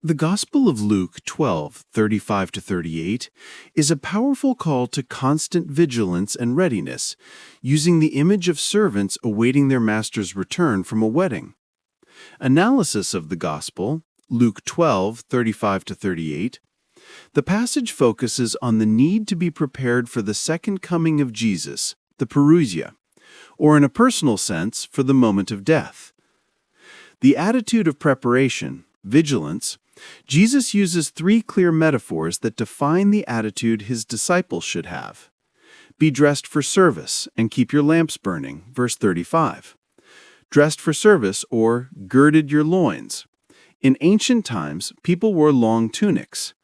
The Gospel of Luke 12:35-38 is a powerful call to constant vigilance and readiness, using the image of servants awaiting their master's return from a wedding. Analysis of the Gospel, Luke 12:35-38, the passage focuses on the need to be prepared for the second coming of Jesus, the parousia, or in a personal sense, for the moment of death. The attitude of preparation, vigilance, Jesus uses three clear metaphors that define the attitude his disciples should have. Be dressed for service and keep your lamps burning, verse 35. Dressed for service, or girded your loins. In ancient times, people wore long tunics.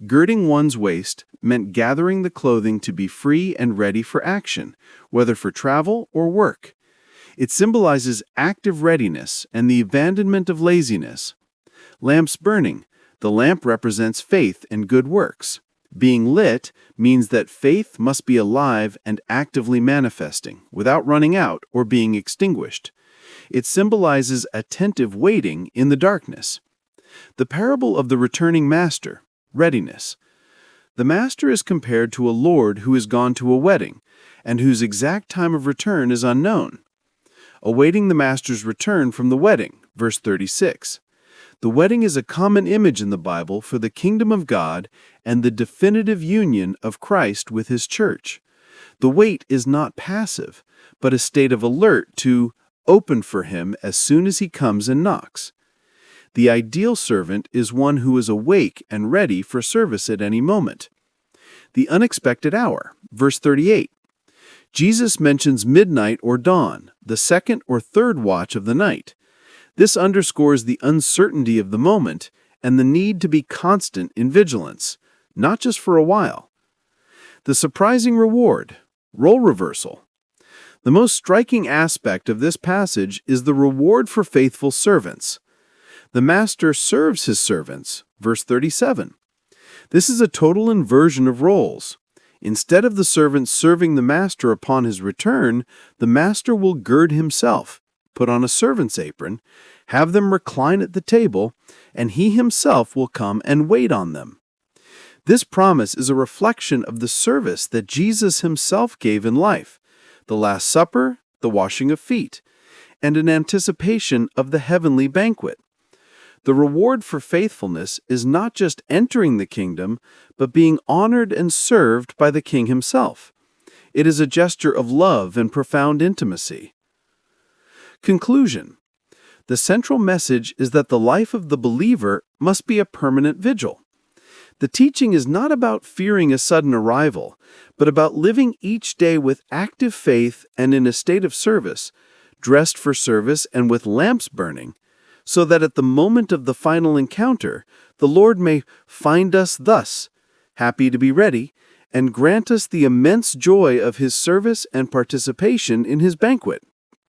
Girding one's waist meant gathering the clothing to be free and ready for action, whether for travel or work. It symbolizes active readiness and the abandonment of laziness. Lamps burning. The lamp represents faith and good works. Being lit means that faith must be alive and actively manifesting, without running out or being extinguished. It symbolizes attentive waiting in the darkness. The parable of the returning master, readiness. The master is compared to a lord who has gone to a wedding, and whose exact time of return is unknown. Awaiting the master's return from the wedding, verse 36. The wedding is a common image in the Bible for the kingdom of God and the definitive union of Christ with his church. The wait is not passive, but a state of alert to open for him as soon as he comes and knocks. The ideal servant is one who is awake and ready for service at any moment. The unexpected hour, verse 38. Jesus mentions midnight or dawn, the second or third watch of the night. This underscores the uncertainty of the moment and the need to be constant in vigilance, not just for a while. The surprising reward, role reversal. The most striking aspect of this passage is the reward for faithful servants. The master serves his servants, verse 37. This is a total inversion of roles. Instead of the servant serving the master upon his return, the master will gird himself, put on a servant's apron, have them recline at the table, and he himself will come and wait on them. This promise is a reflection of the service that Jesus himself gave in life, the Last Supper, the washing of feet, and an anticipation of the heavenly banquet. The reward for faithfulness is not just entering the kingdom, but being honored and served by the King himself. It is a gesture of love and profound intimacy. Conclusion. The central message is that the life of the believer must be a permanent vigil. The teaching is not about fearing a sudden arrival, but about living each day with active faith and in a state of service, dressed for service and with lamps burning, so that at the moment of the final encounter, the Lord may find us thus, happy to be ready, and grant us the immense joy of his service and participation in his banquet.